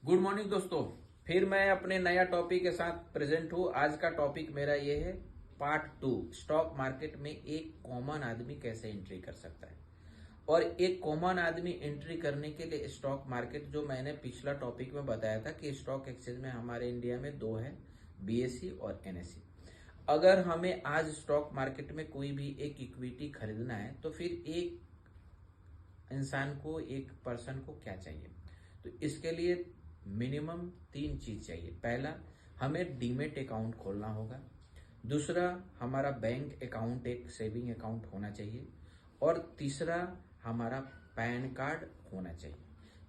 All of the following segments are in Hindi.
गुड मॉर्निंग दोस्तों। फिर मैं अपने नया टॉपिक के साथ प्रेजेंट हूँ। आज का टॉपिक मेरा ये है पार्ट 2, स्टॉक मार्केट में एक कॉमन आदमी कैसे एंट्री कर सकता है। और एक कॉमन आदमी एंट्री करने के लिए स्टॉक मार्केट, जो मैंने पिछला टॉपिक में बताया था कि स्टॉक एक्सचेंज में हमारे इंडिया में दो है, बीएसई और एनएसई। अगर हमें आज स्टॉक मार्केट में कोई भी एक इक्विटी खरीदना है तो फिर एक इंसान को, एक पर्सन को क्या चाहिए? तो इसके लिए मिनिमम 3 चीज चाहिए। पहला, हमें डीमेट अकाउंट खोलना होगा। दूसरा, हमारा बैंक अकाउंट, एक सेविंग अकाउंट होना चाहिए। और तीसरा, हमारा पैन कार्ड होना चाहिए।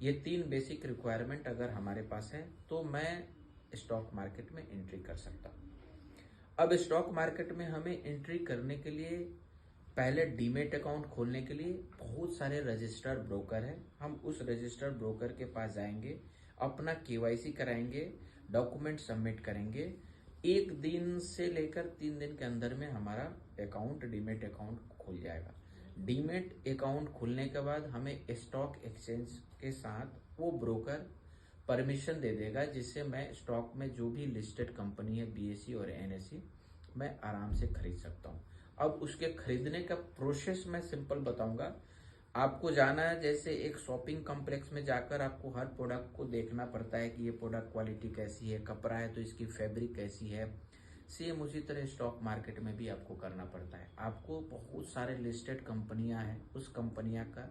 ये 3 बेसिक रिक्वायरमेंट अगर हमारे पास है तो मैं स्टॉक मार्केट में एंट्री कर सकता हूँ। अब स्टॉक मार्केट में हमें एंट्री करने के लिए पहले डीमेट अकाउंट खोलने के लिए बहुत सारे रजिस्टर्ड ब्रोकर हैं। हम उस रजिस्टर्ड ब्रोकर के पास जाएंगे, अपना केवाईसी कराएंगे, डॉक्यूमेंट सबमिट करेंगे। 1 दिन से लेकर 3 दिन के अंदर में हमारा अकाउंट, डीमेट अकाउंट खुल जाएगा। डीमेट अकाउंट खुलने के बाद हमें स्टॉक एक्सचेंज के साथ वो ब्रोकर परमिशन दे देगा, जिससे मैं स्टॉक में जो भी लिस्टेड कंपनी है, बीएसई और एनएसई, मैं आराम से खरीद सकता हूँ। अब उसके खरीदने का प्रोसेस मैं सिंपल बताऊंगा। आपको जाना है, जैसे एक शॉपिंग कॉम्प्लेक्स में जाकर आपको हर प्रोडक्ट को देखना पड़ता है कि ये प्रोडक्ट क्वालिटी कैसी है, कपड़ा है तो इसकी फैब्रिक कैसी है। सेम उसी तरह स्टॉक मार्केट में भी आपको करना पड़ता है। आपको बहुत सारे लिस्टेड कंपनियां हैं, उस कंपनियां का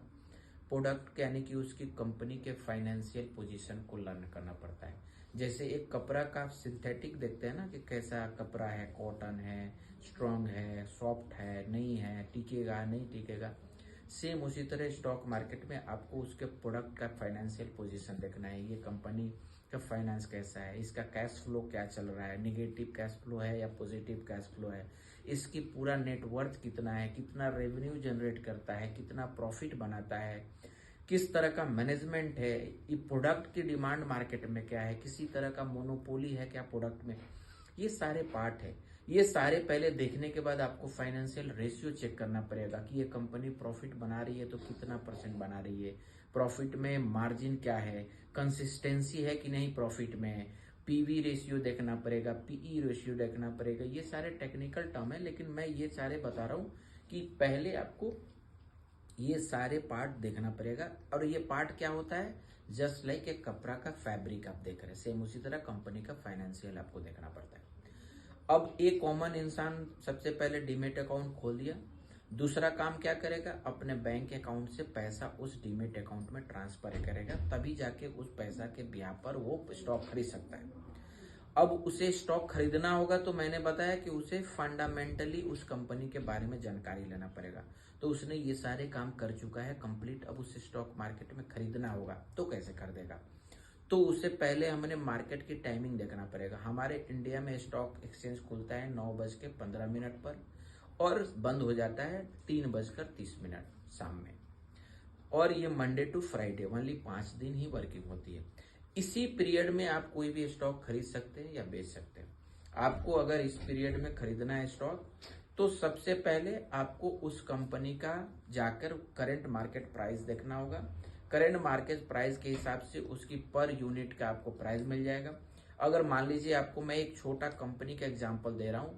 प्रोडक्ट यानी कि उसकी कंपनी के फाइनेंशियल पोजीशन को लर्न करना पड़ता है। जैसे एक कपड़ा का सिंथेटिक देखते हैं ना कि कैसा कपड़ा है, कॉटन है, स्ट्रांग है, सॉफ्ट है, नहीं है, टिकेगा नहीं टिकेगा। सेम उसी तरह स्टॉक मार्केट में आपको उसके प्रोडक्ट का फाइनेंशियल पोजीशन देखना है। ये कंपनी का फाइनेंस कैसा है, इसका कैश फ्लो क्या चल रहा है, निगेटिव कैश फ्लो है या पॉजिटिव कैश फ्लो है, इसकी पूरा नेटवर्थ कितना है, कितना रेवेन्यू जनरेट करता है, कितना प्रॉफिट बनाता है, किस तरह का मैनेजमेंट है, ये प्रोडक्ट की डिमांड मार्केट में क्या है, किसी तरह का मोनोपोली है क्या प्रोडक्ट में। ये सारे पार्ट है। ये सारे पहले देखने के बाद आपको फाइनेंशियल रेशियो चेक करना पड़ेगा कि ये कंपनी प्रॉफिट बना रही है तो कितना परसेंट बना रही है, प्रॉफिट में मार्जिन क्या है, कंसिस्टेंसी है कि नहीं प्रॉफिट में, पीवी रेशियो देखना पड़ेगा, पीई रेशियो देखना पड़ेगा। ये सारे टेक्निकल टर्म है, लेकिन मैं ये सारे बता रहा हूं कि पहले आपको ये सारे पार्ट देखना पड़ेगा। और ये पार्ट क्या होता है, जस्ट लाइक एक कपड़ा का फैब्रिक आप देख रहे हैं, सेम उसी तरह कंपनी का फाइनेंशियल आपको देखना पड़ता है। अब एक कॉमन इंसान सबसे पहले डीमेट अकाउंट खोल दिया। दूसरा काम क्या करेगा, अपने बैंक अकाउंट से पैसा उस डीमेट अकाउंट में ट्रांसफर करेगा, तभी जाके उस पैसा के ब्याह पर वो स्टॉक खरीद सकता है। अब उसे स्टॉक खरीदना होगा तो मैंने बताया कि उसे फंडामेंटली उस कंपनी के बारे में जानकारी लेना पड़ेगा। तो उसने ये सारे काम कर चुका है कंप्लीट। अब उसे स्टॉक मार्केट में खरीदना होगा तो कैसे खरीदेगा? तो उससे पहले हमने मार्केट की टाइमिंग देखना पड़ेगा। हमारे इंडिया में स्टॉक एक्सचेंज खुलता है 9:15 पर और बंद हो जाता है 3:30 शाम में। और ये मंडे टू फ्राइडे ओनली 5 दिन ही वर्किंग होती है। इसी पीरियड में आप कोई भी स्टॉक खरीद सकते हैं या बेच सकते हैं। आपको अगर इस पीरियड में खरीदना है स्टॉक, तो सबसे पहले आपको उस कंपनी का जाकर करंट मार्केट प्राइस देखना होगा। करंट मार्केट प्राइस के हिसाब से उसकी पर यूनिट का आपको प्राइस मिल जाएगा। अगर मान लीजिए, आपको मैं एक छोटा कंपनी का एग्जांपल दे रहा हूं,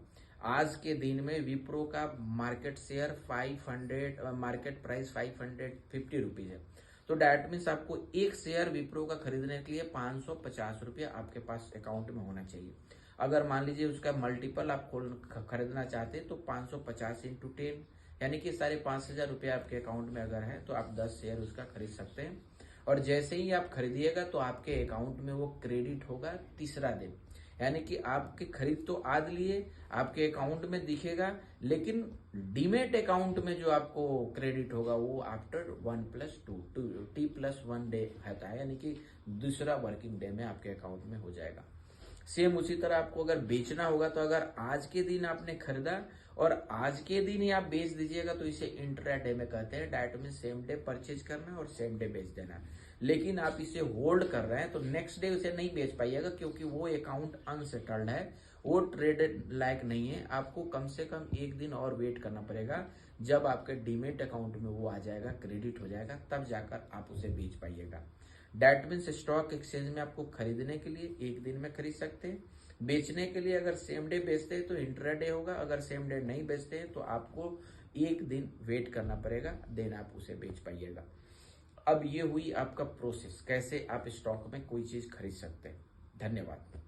आज के दिन में विप्रो का market share 500, market price 550 rupees है। तो डैट मीन्स आपको एक शेयर विप्रो का खरीदने के लिए 550 रुपया आपके पास अकाउंट में होना चाहिए। अगर मान लीजिए उसका मल्टीपल आप खरीदना चाहते हैं तो 550 इंटू 10 यानी कि 5,500 रुपया आपके अकाउंट में अगर है तो आप 10 शेयर उसका खरीद सकते हैं। और जैसे ही आप खरीदिएगा तो आपके अकाउंट में वो क्रेडिट होगा तीसरा दिन। यानी कि आपकी खरीद तो आज लिए आपके अकाउंट में दिखेगा, लेकिन डीमेट अकाउंट में जो आपको क्रेडिट होगा वो आफ्टर 1+2 T+1 डे रहता है, यानी कि दूसरा वर्किंग डे में आपके अकाउंट में हो जाएगा। सेम उसी तरह आपको अगर बेचना होगा तो अगर आज के दिन आपने खरीदा और आज के दिन ही आप बेच दीजिएगा तो इसे इंट्राडे में कहते हैं। डैट में सेम डे परचेज करना और सेम डे बेच देना। लेकिन आप इसे होल्ड कर रहे हैं तो नेक्स्ट डे उसे नहीं बेच पाइएगा, क्योंकि वो अकाउंट अनसेटल्ड है, वो ट्रेडेड लायक नहीं है। आपको कम से कम 1 दिन और वेट करना पड़ेगा। जब आपके डीमेट अकाउंट में वो आ जाएगा, क्रेडिट हो जाएगा, तब जाकर आप उसे बेच पाइएगा। दैट मीन्स स्टॉक एक्सचेंज में आपको खरीदने के लिए एक दिन में खरीद सकते हैं, बेचने के लिए अगर सेम डे बेचते हैं तो इंट्राडे होगा, अगर सेम डे नहीं बेचते हैं तो आपको एक दिन वेट करना पड़ेगा, देन आप उसे बेच पाइएगा। अब ये हुई आपका प्रोसेस, कैसे आप स्टॉक में कोई चीज खरीद सकते हैं। धन्यवाद।